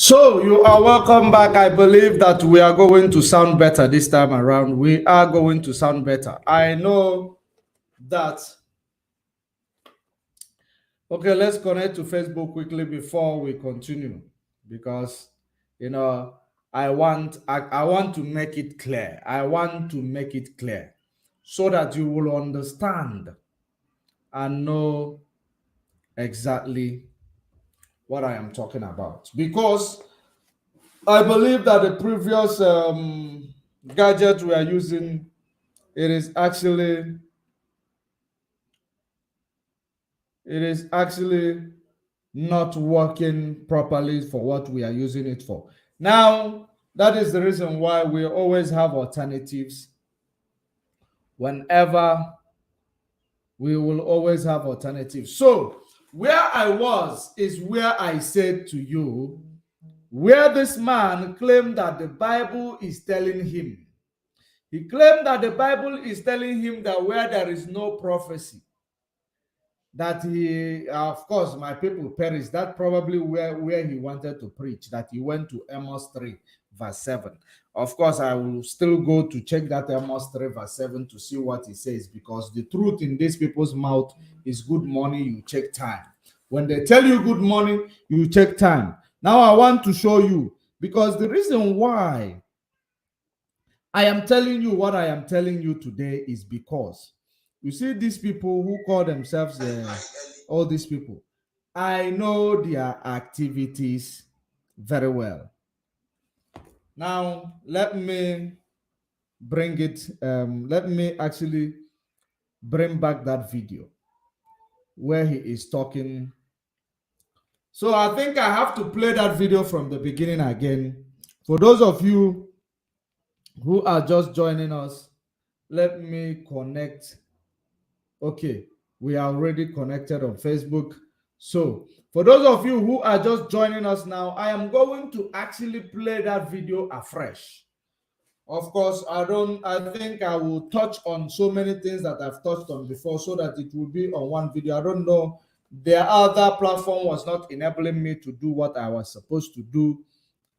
So you are welcome back. I believe that we are going to sound better this time around. We are going to sound better. I know that. Okay, let's connect to Facebook quickly before we continue, because I want to make it clear. I want to make it clear so that you will understand and know exactly what I am talking about. Because I believe that the previous gadget we are using, it is actually not working properly for what we are using it for. Now, that is the reason why we always have alternatives. Whenever we will always have alternatives. So where I was is where I said to you, where this man claimed that the Bible is telling him. He claimed that the Bible is telling him that where there is no prophecy, that he, of course, my people perish. That probably where he wanted to preach, that he went to Amos 3, verse 7. Of course, I will still go to check that Amos 3, verse 7 to see what he says, because the truth in these people's mouth is good morning, you check time. When they tell you good morning, you check time. Now I want to show you, because the reason why I am telling you what I am telling you today is because you see these people who call themselves all these people, I know their activities very well. Now let me bring it, let me actually bring back that video where he is talking. So I think I have to play that video from the beginning again. For those of you who are just joining us, let me connect. Okay, we are already connected on Facebook. So for those of you who are just joining us now, I am going to actually play that video afresh. Of course, I think I will touch on so many things that I've touched on before so that it will be on one video. I don't know, the other platform was not enabling me to do what I was supposed to do,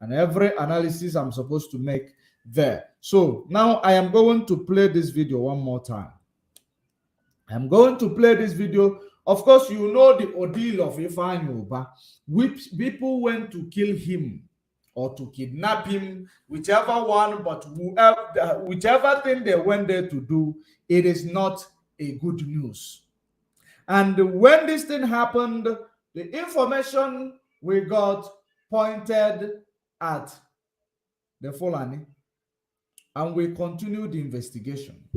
and every analysis I'm supposed to make there. So now I am going to play this video one more time. I'm going to play this video. Of course, you know the ordeal of Ifeanyi, which people went to kill him or to kidnap him, whichever one, but whichever thing they went there to do, it is not a good news. And when this thing happened, the information we got pointed at the Fulani, and we continued the investigation.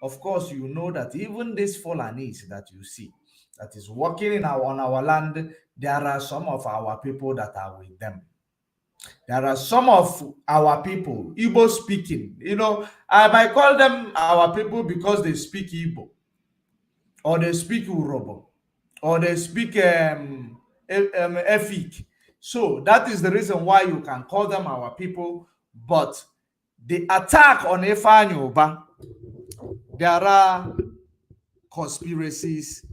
Of course, you know that even these Fulanis that you see, that is working on our land, there are some of our people that are with them. There are some of our people, Igbo speaking. I might call them our people because they speak Igbo, or they speak Urobo, or they speak Efik. So that is the reason why you can call them our people. But the attack on Ifeanyi, there are conspiracies,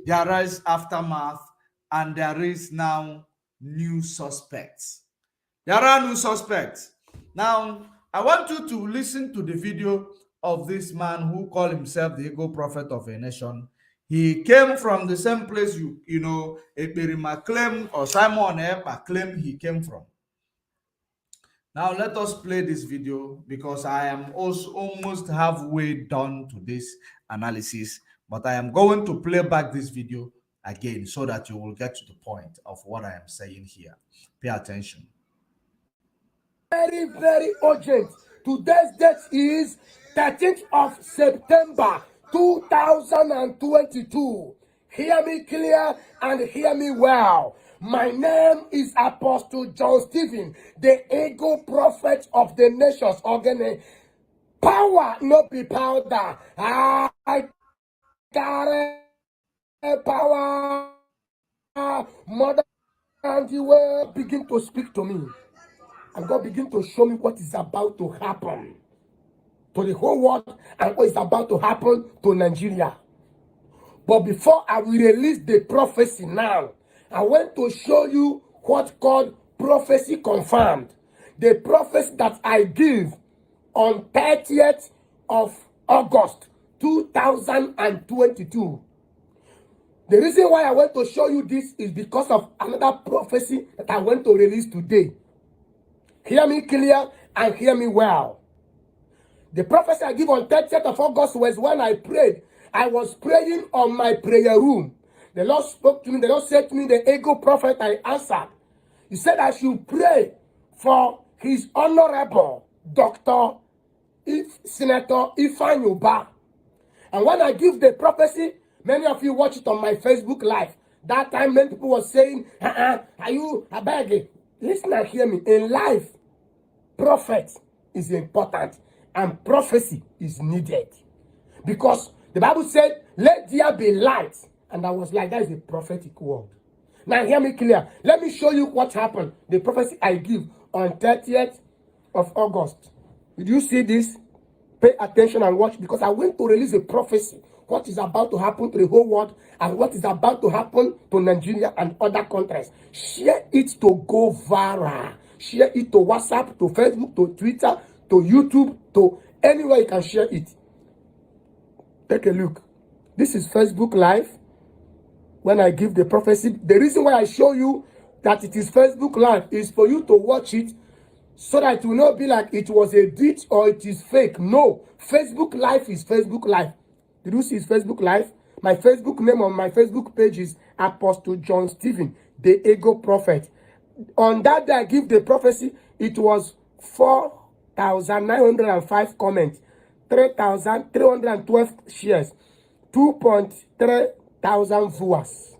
there is aftermath, and there is now new suspects. There are new suspects. Now, I want you to listen to the video of this man who called himself the ego prophet of a nation. He came from the same place Ekperima claim, or Simon Ekpa claim he came from. Now let us play this video, because I am also almost halfway done to this analysis, but I am going to play back this video again so that you will get to the point of what I am saying here. Pay attention. Very, very urgent. Today's date is 13th of September 2022. Hear me clear and hear me well. My name is Apostle John Stephen, the ego prophet of the nations. Power not be powder. I carry power. Mother and you will begin to speak to me. And God begin to show me what is about to happen to the whole world and what is about to happen to Nigeria. But before I will release the prophecy now, I want to show you what called prophecy confirmed. The prophecy that I give on 30th of August 2022. The reason why I want to show you this is because of another prophecy that I want to release today. Hear me clear and hear me well. The prophecy I give on 30th of August was when I prayed. I was praying on my prayer room. The Lord spoke to me. The Lord said to me, the ego prophet, I answered. He said I should pray for his honorable Dr. Senator Ifeanyi. And when I give the prophecy, many of you watch it on my Facebook Live. That time, many people were saying, are you a bag? Listen and hear me. In life, prophet is important and prophecy is needed. Because the Bible said, let there be light. And I was like, that is a prophetic word. Now hear me clear. Let me show you what happened. The prophecy I give on 30th of August. Did you see this? Pay attention and watch, because I went to release a prophecy. What is about to happen to the whole world and what is about to happen to Nigeria and other countries. Share it to go viral. Share it to WhatsApp, to Facebook, to Twitter, to YouTube, to anywhere you can share it. Take a look. This is Facebook Live. When I give the prophecy, the reason why I show you that it is Facebook Live is for you to watch it so that it will not be like it was a ditch or it is fake. No, Facebook Live is Facebook Live. Did you see his Facebook Live? My Facebook name on my Facebook page is Apostle John Stephen, the Ego Prophet. On that day I give the prophecy, it was 4,905 comments, 3,312 shares, 2.3 thousand viewers,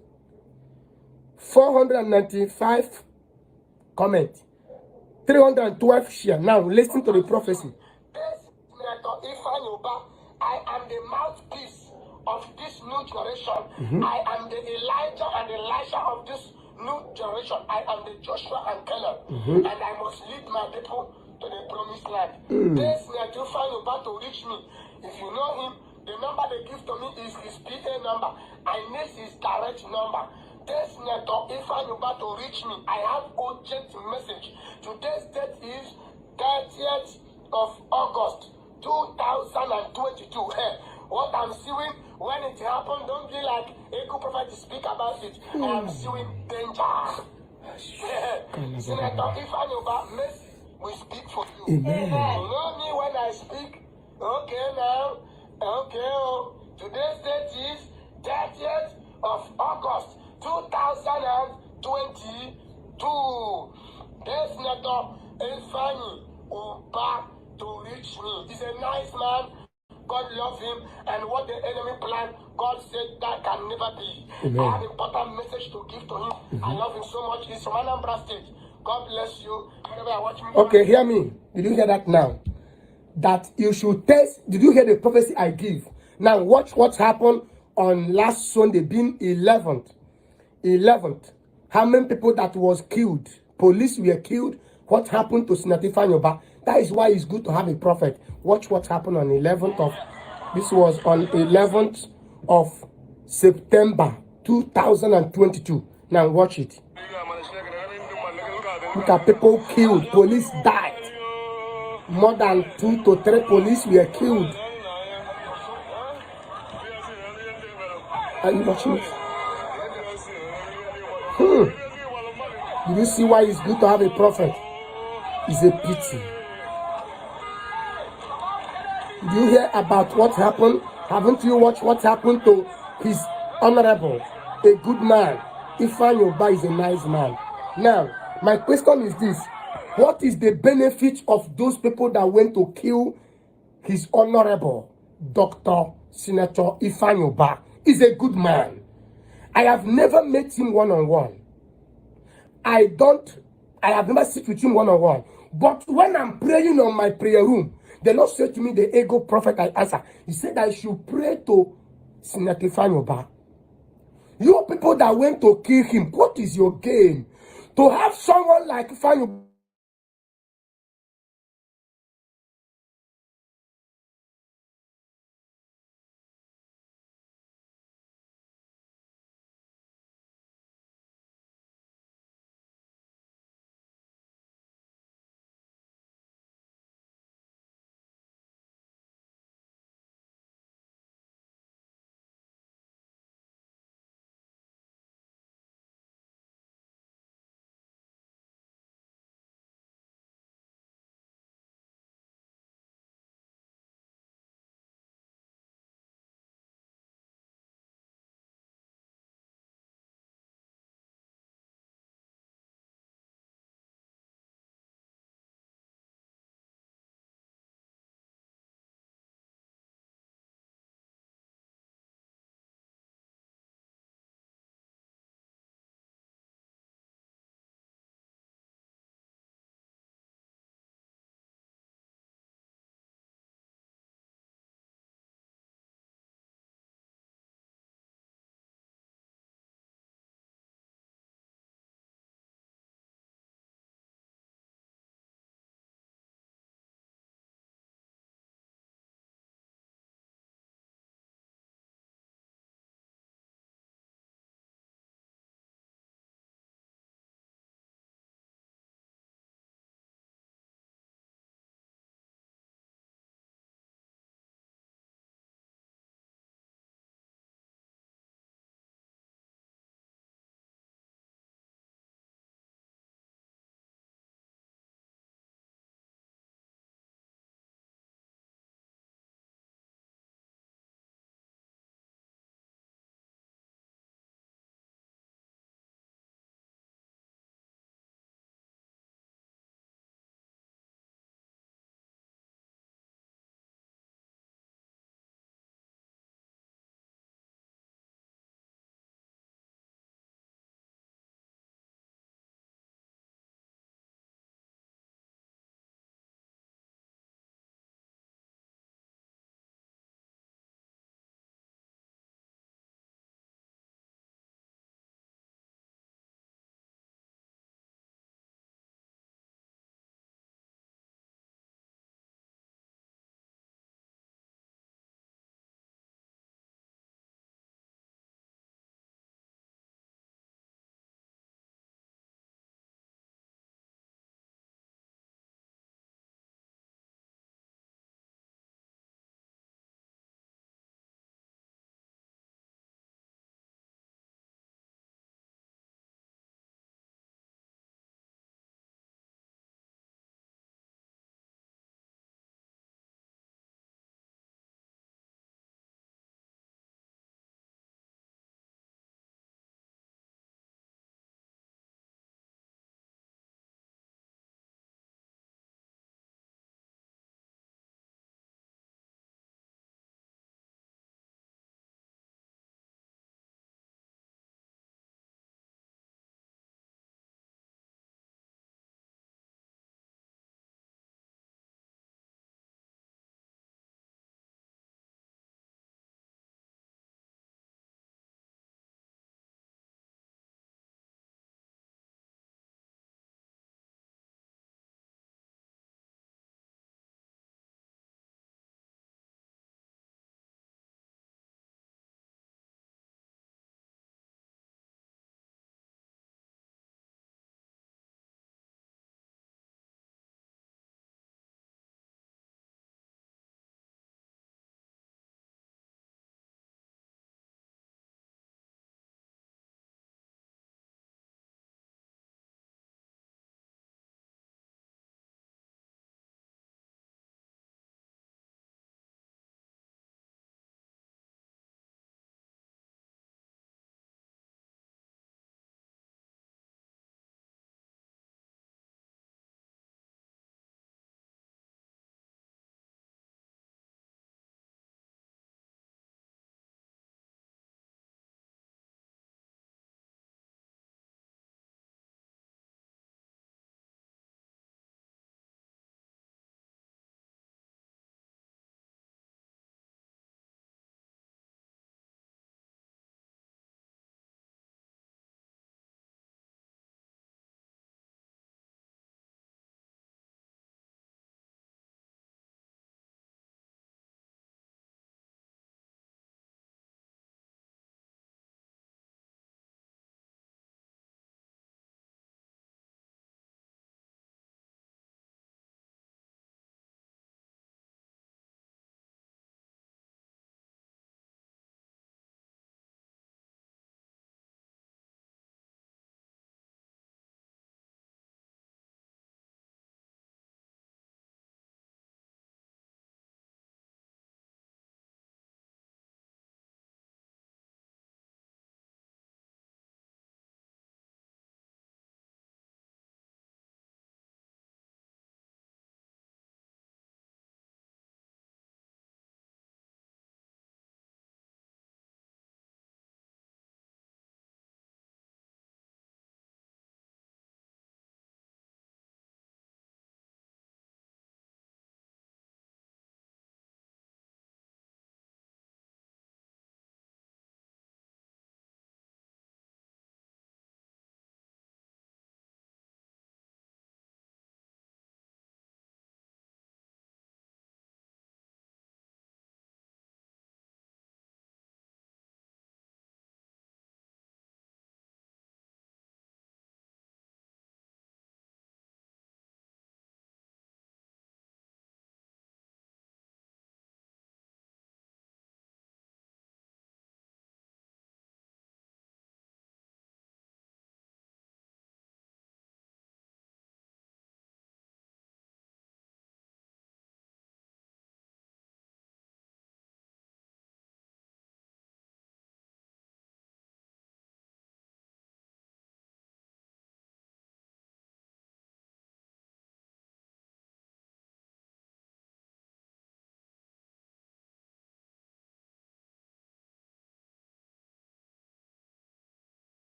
495 comments, 312 shares. Now listen to the prophecy. I am the mouthpiece of this new generation. I am the Elijah and Elisha of this new generation. I am the Joshua and Caleb. And I must lead my people to the promised land. This Ifeanyi to reach me. If you know him, the number they give to me is his PA number. I need his direct number. This Ifeanyi to reach me. I have urgent message. Today's date is 30th of August 2022. What I'm seeing when it happened, don't be like Ego Prophet to speak about it. I am seeing danger. Senator Ifeanyi, mercy will speak for you. Amen. You know me when I speak. Okay now. Okay. Today's date is 30th of August 2022. This Senator Ifeanyi Ubah to reach me. He's a nice man. God loves him, and what the enemy planned, God said that can never be. Amen. I have an important message to give to him. I love him so much. He's from Anambra State. God bless you. Okay, hear me. Did you hear that now? That you should test. Did you hear the prophecy I give? Now watch what happened on last Sunday, being 11th. 11th. How many people that was killed? Police were killed. What happened to Senator Ifeanyi? That is why it's good to have a prophet. Watch what happened on 11th of, this was on 11th of September 2022. Now watch it. Look at people killed. Police died. More than 2 to 3 police were killed. Are you watching it? Did you see why it's good to have a prophet? It's a pity. Did you hear about what happened? Haven't you watched what happened to his honorable, a good man? Ifeanyi is a nice man. Now, my question is this. What is the benefit of those people that went to kill his honorable Dr. Senator Ifeanyi? He's a good man. I have never met him one-on-one. I have never sit with him one-on-one. But when I'm praying on my prayer room, the Lord said to me, the Ego Prophet, I answer. He said I should pray to Senator Ifeanyi. You people that went to kill him, what is your gain? To have someone like Ifeanyi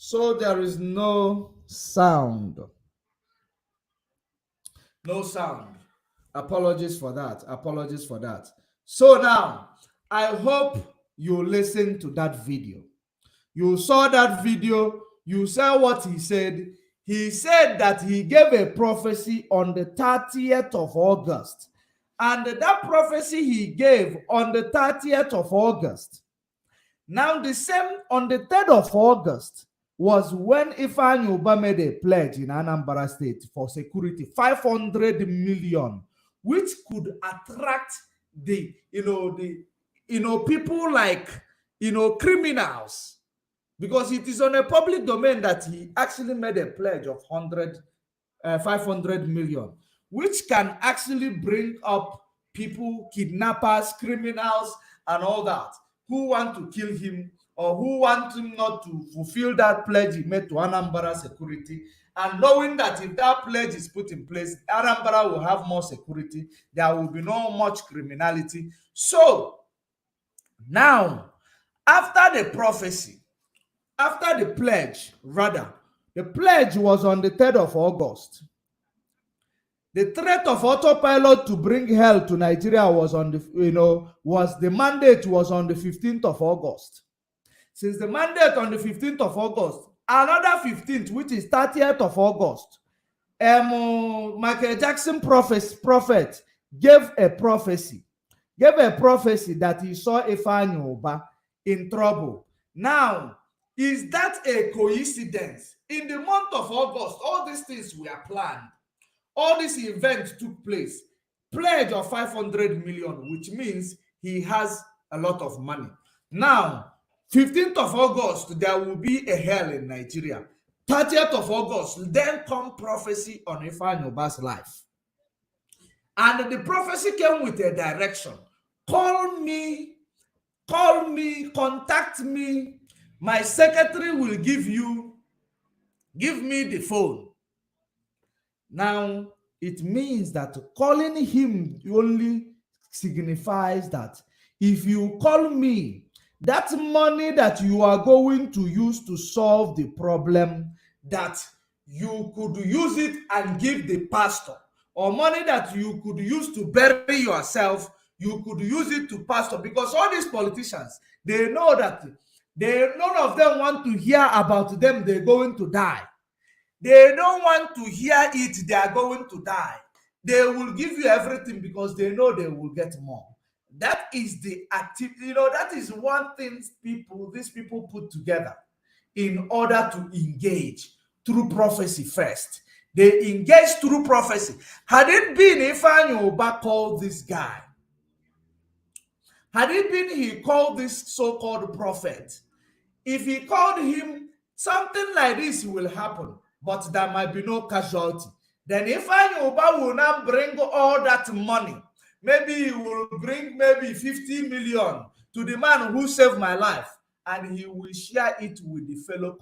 So there is no sound. No sound. Apologies for that. Apologies for that. So now, I hope you listened to that video. You saw that video. You saw what he said. He said that he gave a prophecy on the 30th of August. And that prophecy he gave on the 30th of August. Now, the same on the 3rd of August was when Ifeanyi made a pledge in Anambra State for security, 500 million, which could attract the people like criminals, because it is on a public domain that he actually made a pledge of 500 million, which can actually bring up people, kidnappers, criminals, and all that, who want to kill him or who want him not to fulfill that pledge he made to Anambra security. And knowing that if that pledge is put in place, Anambra will have more security, there will be no much criminality. So now, after the prophecy, after the pledge, rather, the pledge was on the 3rd of August. The threat of autopilot to bring hell to Nigeria was on the mandate was on the 15th of August. Since the mandate on the 15th of August, another 15th, which is 30th of August, Michael Jackson prophet gave a prophecy that he saw Ifeanyi in trouble. Now, is that a coincidence? In the month of August, all these things were planned. All these events took place. Pledge of 500 million, which means he has a lot of money. Now, 15th of August, there will be a hell in Nigeria. 30th of August, then come prophecy on Ifeanyi's life. And the prophecy came with a direction. Call me, contact me. My secretary will give me the phone. Now, it means that calling him only signifies that if you call me, that money that you are going to use to solve the problem, that you could use it and give the pastor, or money that you could use to bury yourself, you could use it to pastor, because all these politicians, they know that none of them want to hear about them, they're going to die. They don't want to hear it, they are going to die. They will give you everything because they know they will get more. That is the activity, that is one thing these people put together in order to engage through prophecy first. They engage through prophecy. Had it been Ifeanyi called this guy, had it been he called this so-called prophet, if he called him, something like this will happen, but there might be no casualty. Then Ifeanyi will now bring all that money. Maybe he will bring maybe 50 million to the man who saved my life, and he will share it with the fellow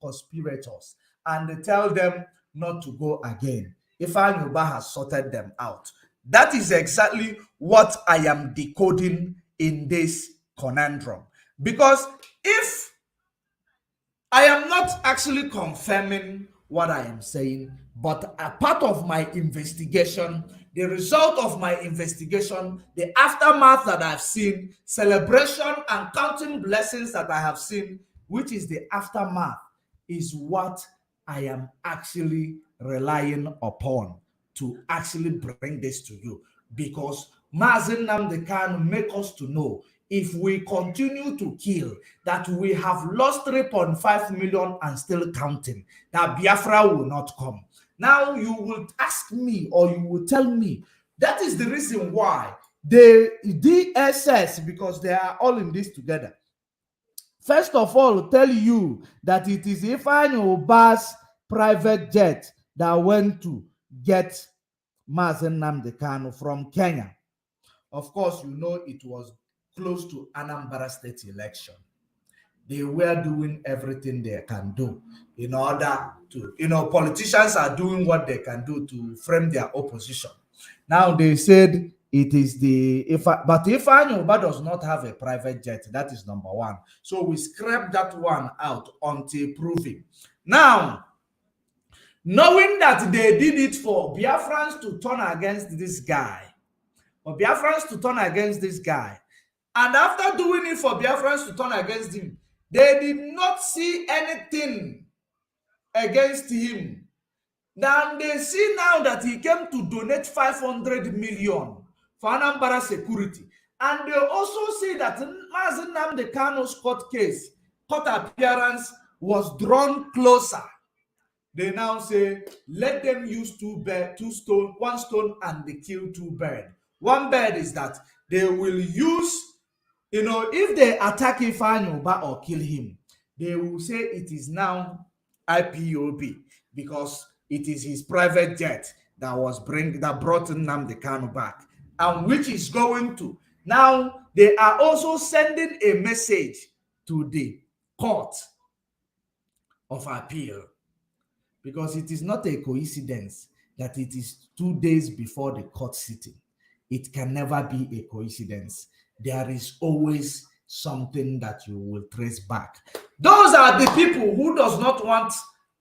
conspirators and tell them not to go again. Ifeanyi has sorted them out. That is exactly what I am decoding in this conundrum. Because if I am not actually confirming what I am saying, but a part of my investigation, the result of my investigation, the aftermath that I've seen, celebration and counting blessings that I have seen, which is the aftermath, is what I am actually relying upon to actually bring this to you. Because Mazi Nnamdi Kanu make us to know, if we continue to kill, that we have lost 3.5 million and still counting, that Biafra will not come. Now you will ask me, or you will tell me, that is the reason why the DSS, because they are all in this together, first of all tell you that it is Ifeanyi's private jet that went to get Mazi Nnamdi Kanu from Kenya. Of course, it was close to Anambra State election. They were doing everything they can do in order to, politicians are doing what they can do to frame their opposition. Now they said it is but Ifeanyi Ubah does not have a private jet. That is number one. So we scrap that one out until proven. Now, knowing that they did it for Biafrans to turn against this guy, and after doing it for Biafrans to turn against him, they did not see anything against him. Now they see now that he came to donate 500 million for Anambra security. And they also see that Mazi Nnamdi Kanu's court appearance was drawn closer. They now say, let them use one stone and they kill two birds. One bird is that they will use, if they attack Ifeanyi Ubah or kill him, they will say it is now IPOB because it is his private jet that brought Nnamdi Kanu back, and which is going to. Now, they are also sending a message to the court of appeal, because it is not a coincidence that it is 2 days before the court sitting. It can never be a coincidence. There is always something that you will trace back. Those are the people who does not want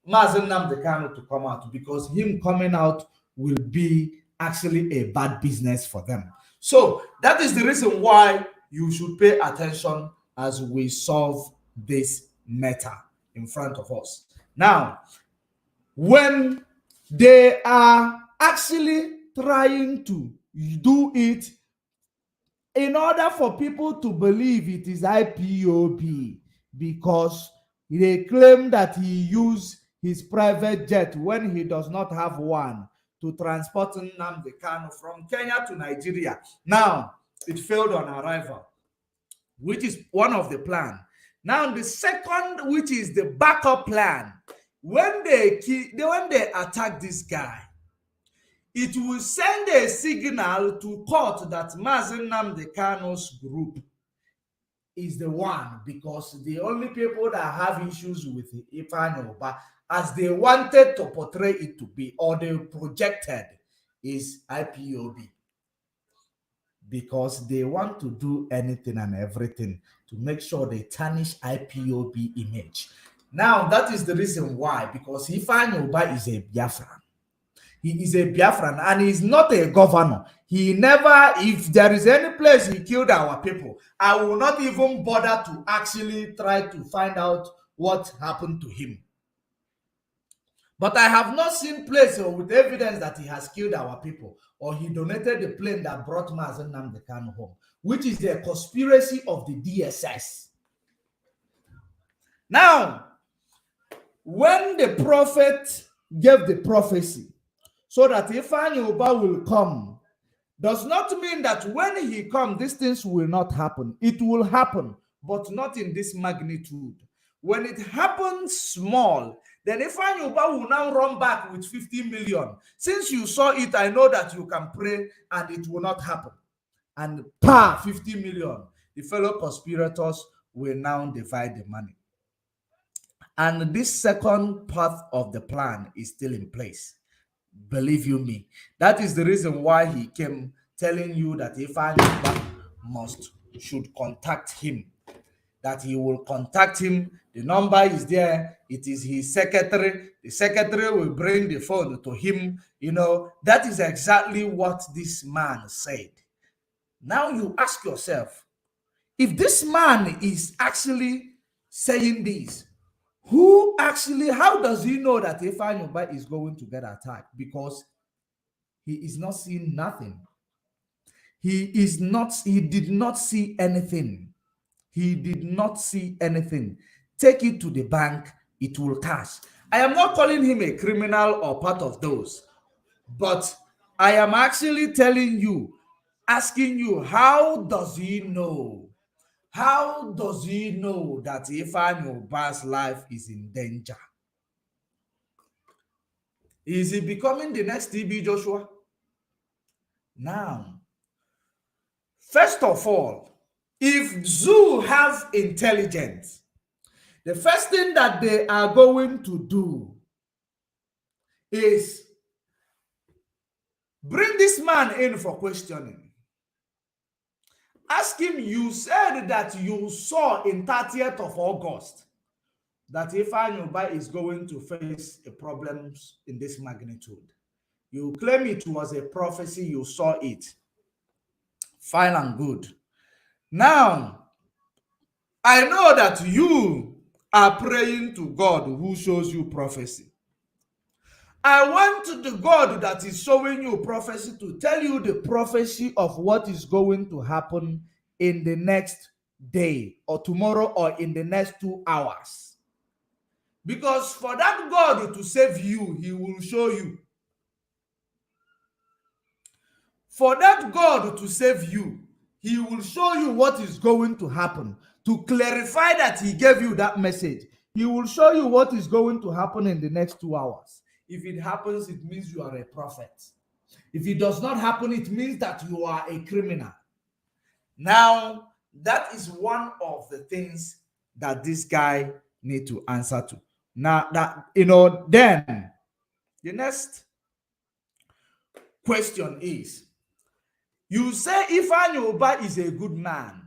Mazi Nnamdi Kanu to come out, because him coming out will be actually a bad business for them. So that is the reason why you should pay attention as we solve this matter in front of us. Now, when they are actually trying to do it in order for people to believe it is IPOB, because they claim that he used his private jet when he does not have one to transport Nnamdi Kanu from Kenya to Nigeria. Now, it failed on arrival, which is one of the plan. Now, the second, which is the backup plan, when they attack this guy, it will send a signal to court that Mazi Nnamdi Kanu's group is the one, because the only people that have issues with Ifeanyi Ubah, as they wanted to portray it to be, or they projected, is IPOB. Because they want to do anything and everything to make sure they tarnish IPOB image. Now, that is the reason why, because Ifeanyi Ubah is a Biafran. He is a Biafran and he's not a governor. He never, if there is any place he killed our people, I will not even bother to actually try to find out what happened to him. But I have not seen place with evidence that he has killed our people or he donated the plane that brought Mazi Nnamdi Kanu home, which is a conspiracy of the DSS. Now, when the prophet gave the prophecy so that Ifeanyi Ubah will come, does not mean that when he comes, these things will not happen. It will happen, but not in this magnitude. When it happens small, then Ifeanyi Ubah will now run back with 50 million. Since you saw it, I know that you can pray and it will not happen. And 50 million. The fellow conspirators will now divide the money. And this second part of the plan is still in place. Believe you me. That is the reason why he came telling you that Ifeanyi Ubah should contact him. That he will contact him. The number is there. It is his secretary. The secretary will bring the phone to him. That is exactly what this man said. Now you ask yourself, if this man is actually saying this, how does he know that Ifeanyi Ubah is going to get attacked? Because he is not seeing nothing. He did not see anything. He did not see anything. Take it to the bank, it will cash. I am not calling him a criminal or part of those, but I am actually asking you, how does he know? How does he know that Ifeanyi Ubah's life is in danger? Is he becoming the next TB Joshua? Now, first of all, if Zoo have intelligence, the first thing that they are going to do is bring this man in for questioning. Ask him, you said that you saw in 30th of August that Ifeanyi is going to face a problems in this magnitude. You claim it was a prophecy, you saw it. Fine and good. Now, I know that you are praying to God who shows you prophecy. I want the God that is showing you prophecy to tell you the prophecy of what is going to happen in the next day or tomorrow or in the next 2 hours. Because for that God to save you, he will show you. For that God to save you, he will show you what is going to happen. To clarify that he gave you that message, he will show you what is going to happen in the next 2 hours. If it happens, it means you are a prophet. If it does not happen, it means that you are a criminal. Now, that is one of the things that this guy need to answer to. Now, then the next question is, you say Ifeanyi is a good man.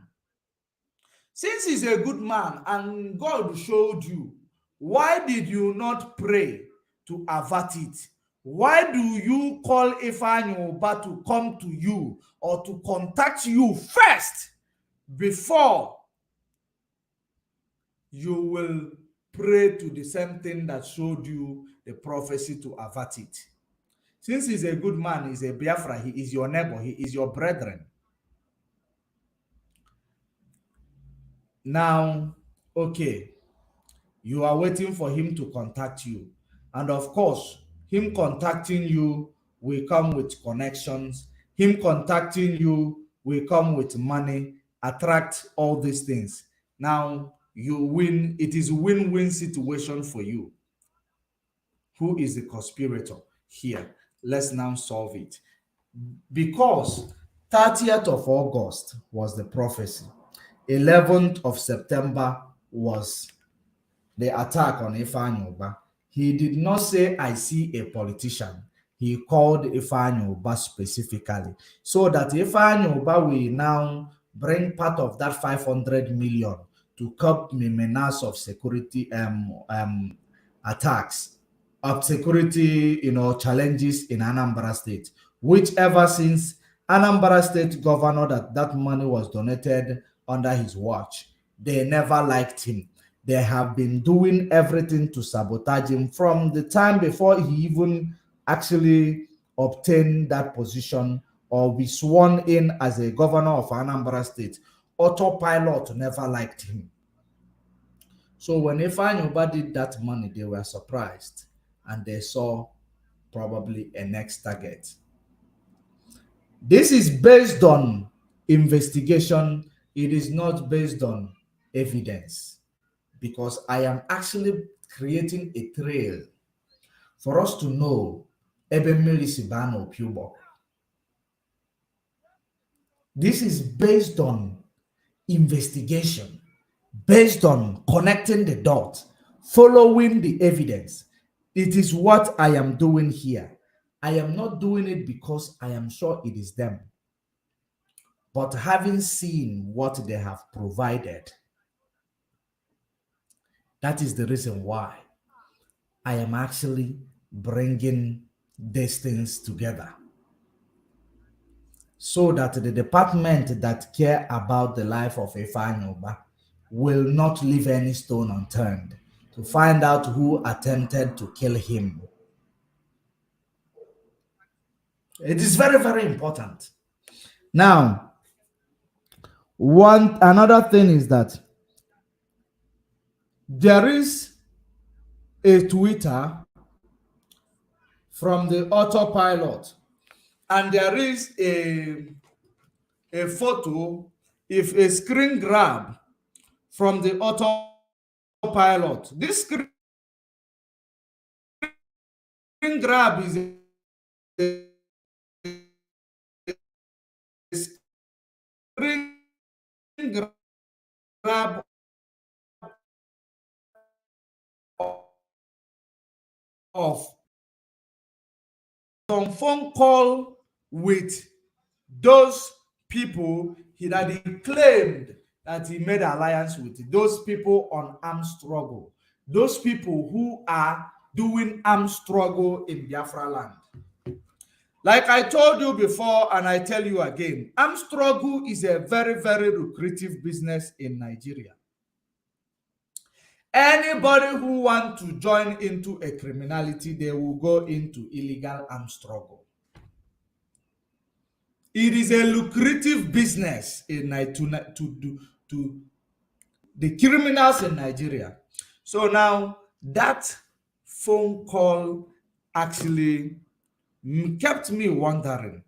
Since he's a good man and God showed you, why did you not pray to avert it? Why do you call Ifeanyi to come to you or to contact you first before you will pray to the same thing that showed you the prophecy to avert it? Since he's a good man, he's a Biafra, he is your neighbor, he is your brethren. Now, okay, you are waiting for him to contact you. And of course, him contacting you will come with connections. Him contacting you will come with money, attract all these things. Now, you win. It is a win-win situation for you. Who is the conspirator here? Let's now solve it. Because 30th of August was the prophecy. 11th of September was the attack on Ifeanyi. He did not say, I see a politician. He called Ifeanyi specifically. So that Ifeanyi will now bring part of that 500 million to curb the menace of security attacks, of security, challenges in Anambra State, which ever since Anambra State governor that money was donated under his watch, they never liked him. They have been doing everything to sabotage him from the time before he even actually obtained that position or be sworn in as a governor of Anambra State. Autopilot never liked him. So when Ifeanyi did that money, they were surprised and they saw probably a next target. This is based on investigation. It is not based on evidence, because I am actually creating a trail for us to know ebe mmiri si baa n'opi ụgbọ. This is based on investigation, based on connecting the dots, following the evidence. It is what I am doing here. I am not doing it because I am sure it is them, but having seen what they have provided, that is the reason why I am actually bringing these things together, so that the department that care about the life of Ifeanyi will not leave any stone unturned to find out who attempted to kill him. It is very, very important. Now, another thing is that there is a Twitter from the autopilot, and there is a photo, if a screen grab from the autopilot. This screen grab is a screen grab of some phone call with those people that he claimed that he made alliance with those people on armed struggle, those people who are doing armed struggle in Biafra land. Like I told you before, and I tell you again, armed struggle is a very, very lucrative business in Nigeria. Anybody who wants to join into a criminality, they will go into illegal armed struggle. It is a lucrative business in to the criminals in Nigeria. So now that phone call actually kept me wondering,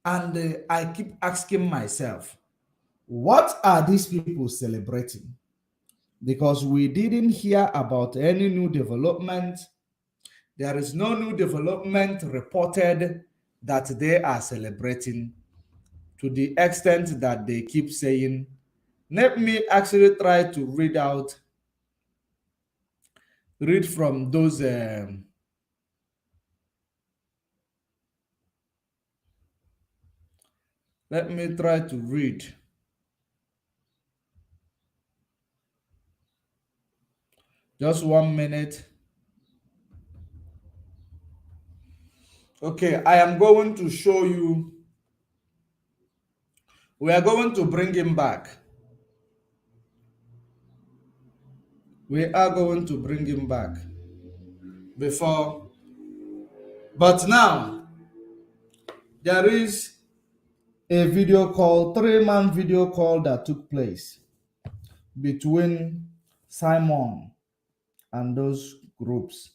and I keep asking myself, what are these people celebrating? Because we didn't hear about any new development. There is no new development reported that they are celebrating, to the extent that they keep saying, let me actually try to read from those let me try to read. Just 1 minute. Okay, I am going to show you. We are going to bring him back. We are going to bring him back before. But now, there is a video call, 3-man video call that took place between Simon and those groups.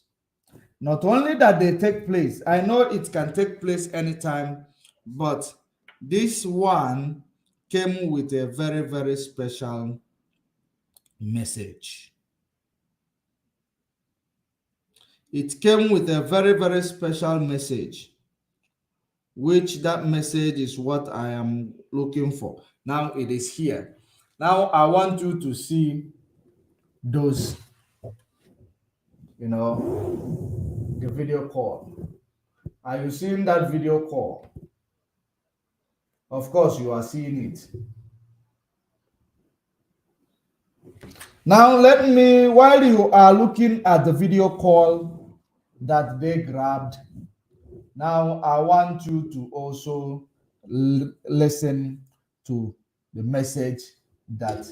Not only that they take place, I know it can take place anytime, but this one came with a very, very special message. It came with a very, very special message, which that message is what I am looking for. Now it is here. Now I want you to see those, the video call. Are you seeing that video call? Of course, you are seeing it. Now, while you are looking at the video call that they grabbed, now I want you to also listen to the message that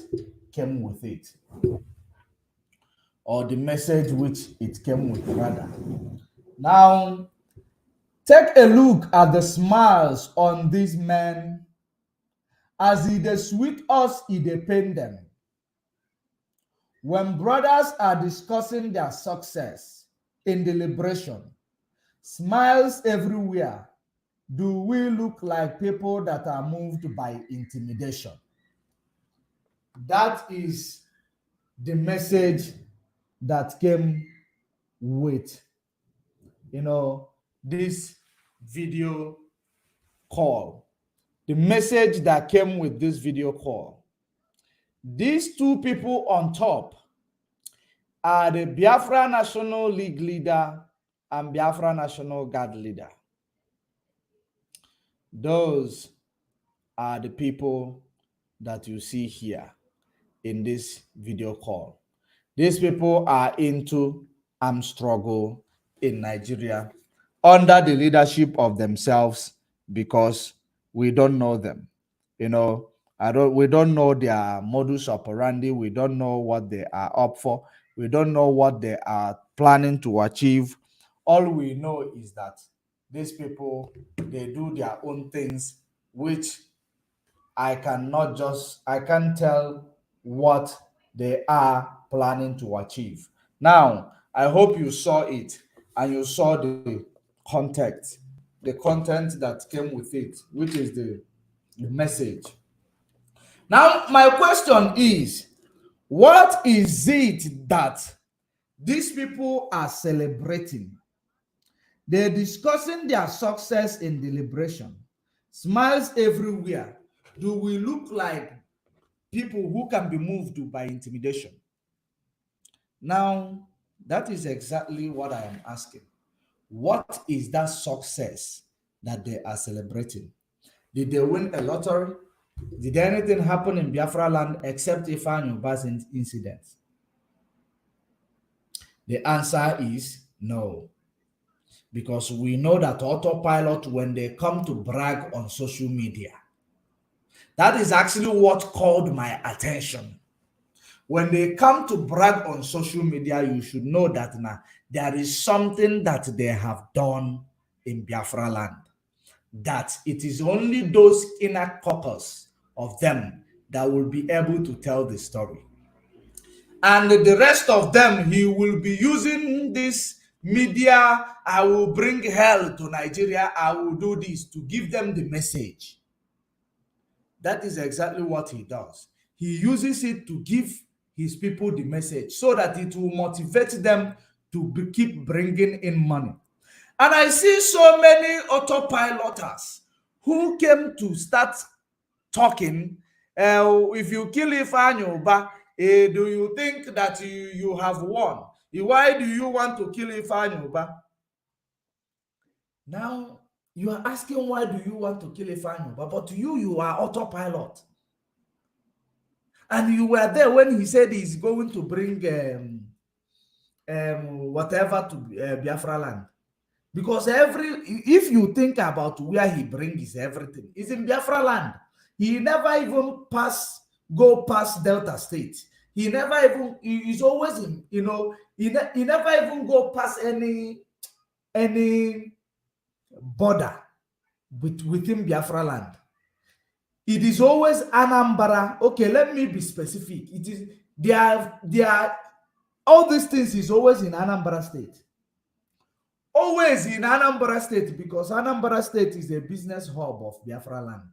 came with it, or the message which it came with, rather. Now, take a look at the smiles on these men as they sweet us, they pain them. When brothers are discussing their success in the liberation, smiles everywhere, do we look like people that are moved by intimidation? That is the message that came with, this video call. The message that came with this video call. These two people on top are the Biafra National League leader and Biafra National Guard leader. Those are the people that you see here in this video call. These people are into armed struggle in Nigeria under the leadership of themselves, because we don't know them. We don't know their modus operandi. We don't know what they are up for. We don't know what they are planning to achieve. All we know is that these people, they do their own things, which I can't tell what they are planning to achieve. Now, I hope you saw it and you saw the content that came with it, which is the message. Now, my question is, what is it that these people are celebrating? They're discussing their success in the liberation. Smiles everywhere. Do we look like people who can be moved by intimidation? Now, that is exactly what I am asking. What is that success that they are celebrating? Did they win a lottery? Did anything happen in Biafra land except Ifeanyi Ubah's incident? The answer is no. Because we know that autopilot, when they come to brag on social media, that is actually what called my attention. When they come to brag on social media, you should know that now there is something that they have done in Biafra land. That it is only those inner caucus of them that will be able to tell the story. And the rest of them, he will be using this media, I will bring hell to Nigeria, I will do this, to give them the message. That is exactly what he does. He uses it to give his people the message so that it will motivate them to keep bringing in money. And I see so many autopiloters who came to start talking. If you kill Ifeanyi Ubah, do you think that you have won? Why do you want to kill Ifeanyi Ubah? Now, you are asking why do you want to kill Ifeanyi Ubah, but you are autopilot. And you were there when he said he's going to bring whatever to Biafra land. Because if you think about where he brings everything, it's in Biafra land. He never even go past Delta State. He never even, he's always in, he never even go past any border within Biafra land. It is always Anambra. Okay, let me be specific. It is, they are all these things is always in Anambra State. Always in Anambra State, because Anambra State is a business hub of Biafra land.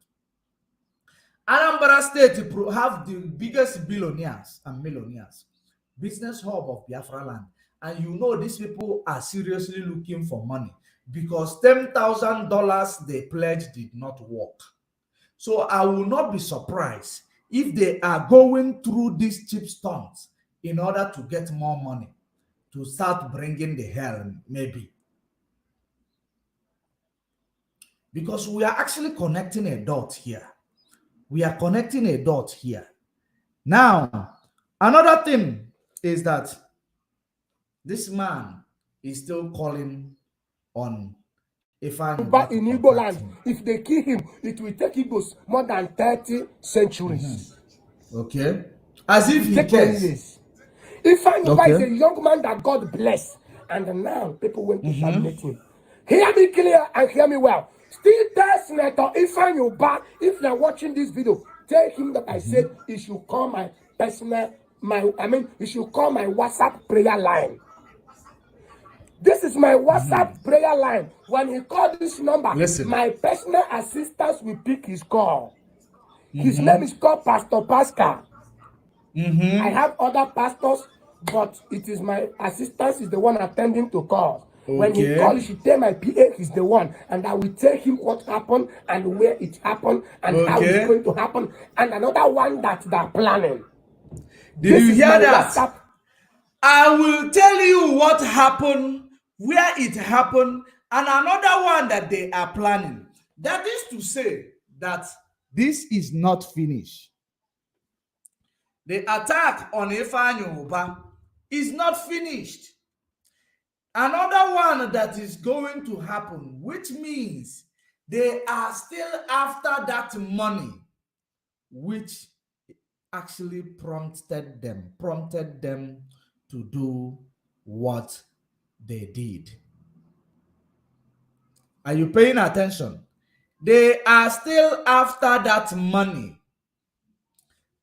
Anambra State have the biggest billionaires and millionaires. Business hub of Biafra land. And you know these people are seriously looking for money because $10,000 they pledged did not work. So I will not be surprised if they are going through these cheap stunts in order to get more money, to start bringing the hell, maybe. Because we are actually connecting a dot here. We are connecting a dot here. Now, another thing is that this man is still calling on Ifeanyi But in Igbo land, if they kill him, it will take Igbos more than 30 centuries. Okay. As if he cares. Ifeanyi is a young man that God blessed. And now people went to terminate him. Hear me clear and hear me well. Still tell Senator Ifeanyi Ubah, if you're watching this video, tell him that I said he should call my personal, he should call my WhatsApp prayer line. This is my WhatsApp prayer line. When he called this number, my personal assistant will pick his call. His name is called Pastor Pascal. I have other pastors, but it is my assistant is the one attending to calls. When he calls, he should tell my PA he's the one, and I will tell him what happened and where it happened and how it's going to happen, and another one that they're planning. Did you hear that? WhatsApp. I will tell you what happened, where it happened, and another one that they are planning. That is to say that this is not finished. The attack on Ifeanyi Ubah is not finished. Another one that is going to happen, which means they are still after that money, which actually prompted them to do what they did. Are you paying attention? They are still after that money.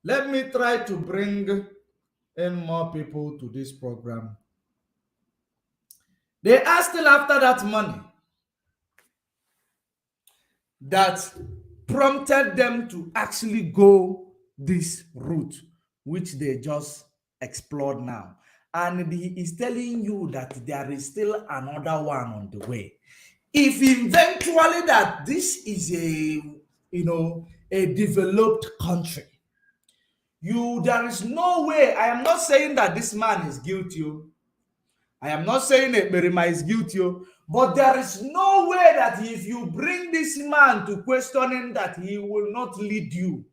Let me try to bring in more people to this program. They are still after that money that prompted them to actually go this route, which they just explored now. And he is telling you that there is still another one on the way. If eventually that this is a developed country, there is no way. I am not saying that this man is guilty. I am not saying that Berima is guilty, But there is no way that if you bring this man to questioning, that he will not lead you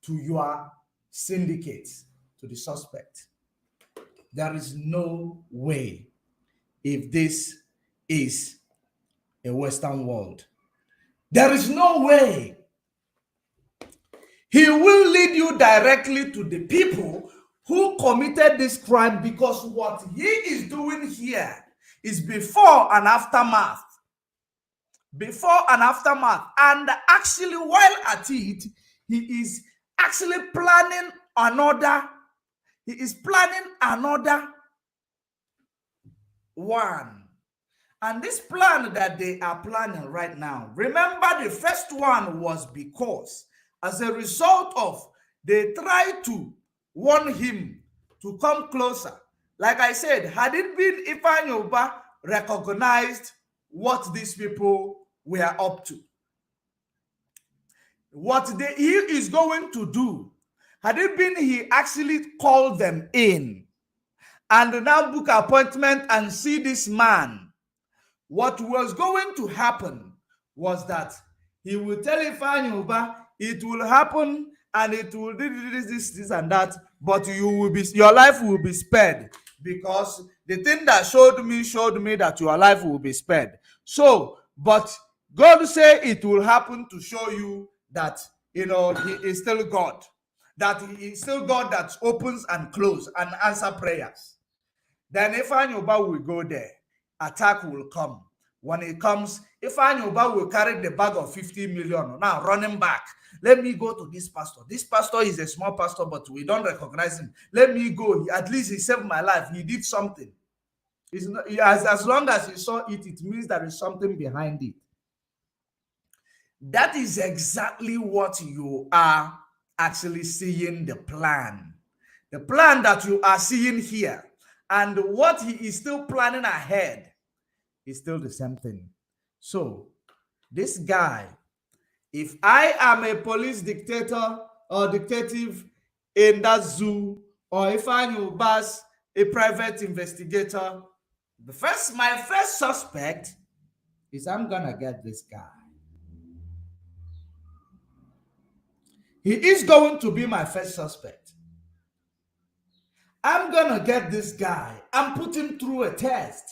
to your syndicate, to the suspect. There is no way if this is a Western world. There is no way. He will lead you directly to the people who committed this crime, because what he is doing here is before and aftermath. Before and aftermath. And actually, while at it, he is actually planning another. He is planning another one. And this plan that they are planning right now, remember, the first one was because as a result of they tried to warn him to come closer. Like I said, had it been Ifeanyi recognized what these people were up to, what he is going to do, had it been he actually called them in and now book appointment and see this man, what was going to happen was that he will tell Ifeanyi it will happen and it will do this and that, but your life will be spared, because the thing that showed me that your life will be spared. So, but God say it will happen to show you that, he is still God, that he is still God that opens and closes and answer prayers. Then Ifeanyi will go there, attack will come. When it comes, Ifeanyi will carry the bag of 50 million, now running back. Let me go to this pastor. This pastor is a small pastor, but we don't recognize him. Let me go. At least he saved my life. He did something. It's not, as long as he saw it, it means there is something behind it. That is exactly what you are actually seeing, the plan. The plan that you are seeing here, and what he is still planning ahead, is still the same thing. So, this guy, if I am a police dictator or detective in that zoo, or if I'm a private investigator, my first suspect is I'm gonna get this guy. He is going to be my first suspect. I'm gonna get this guy and put him through a test.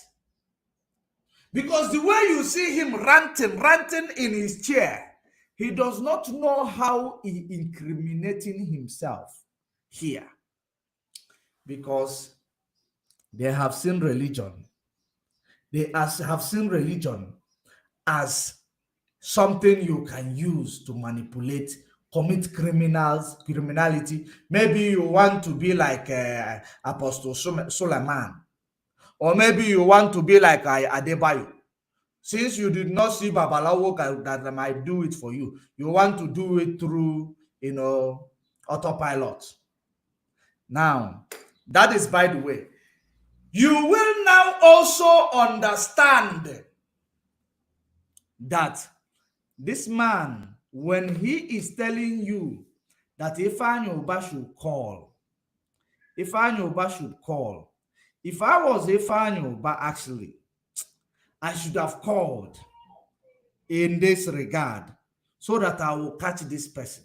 Because the way you see him ranting in his chair, he does not know how he incriminating himself here. Because they have seen religion. They have seen religion as something you can use to manipulate, commit criminality. Maybe you want to be like Apostle Suleiman. Or maybe you want to be like Adebayo. Since you did not see Babalawo that might do it for you, you want to do it through, autopilot. Now, that is by the way. You will now also understand that this man, when he is telling you that Ifeanyi should call, Ifeanyi should call. If I was Ifeanyi actually, I should have called in this regard so that I will catch this person.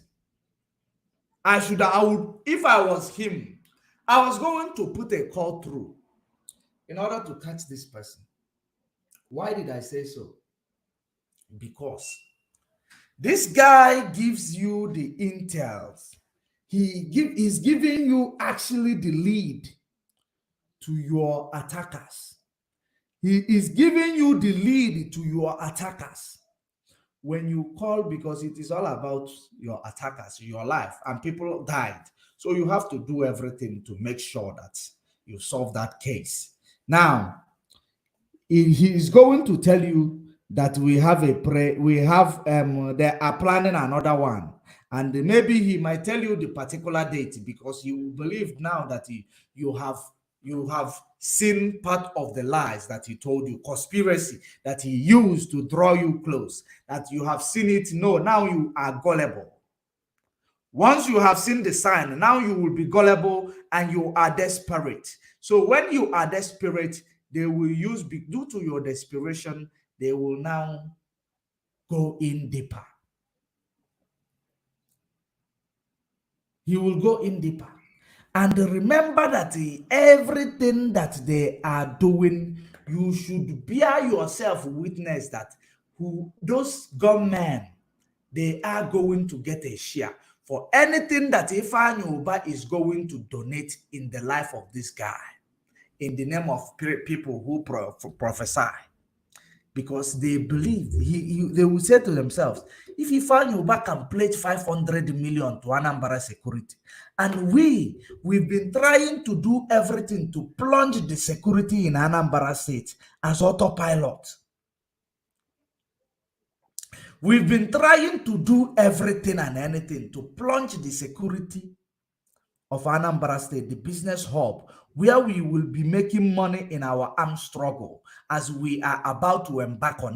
If I was him, I was going to put a call through in order to catch this person. Why did I say so? Because this guy gives you the intels. He's giving you actually the lead to your attackers. He is giving you the lead to your attackers when you call, because it is all about your attackers, your life, and people died. So you have to do everything to make sure that you solve that case. Now, he is going to tell you that they are planning another one. And maybe he might tell you the particular date, because you believe now that you have seen part of the lies that he told you, conspiracy that he used to draw you close, that you have seen it. No, now you are gullible. Once you have seen the sign, now you will be gullible and you are desperate. So when you are desperate, they will use, due to your desperation, they will now go in deeper. He will go in deeper. And remember that everything that they are doing, you should bear yourself witness that those gunmen, they are going to get a share for anything that Ifeanyi Ubah is going to donate in the life of this guy, in the name of people who prophesy. Because they believe, they will say to themselves, if Ifeanyi Ubah can pledge 500 million to Anambra security, and we've been trying to do everything to plunge the security in Anambra State as autopilot. We've been trying to do everything and anything to plunge the security of Anambra State, the business hub, where we will be making money in our armed struggle as we are about to embark on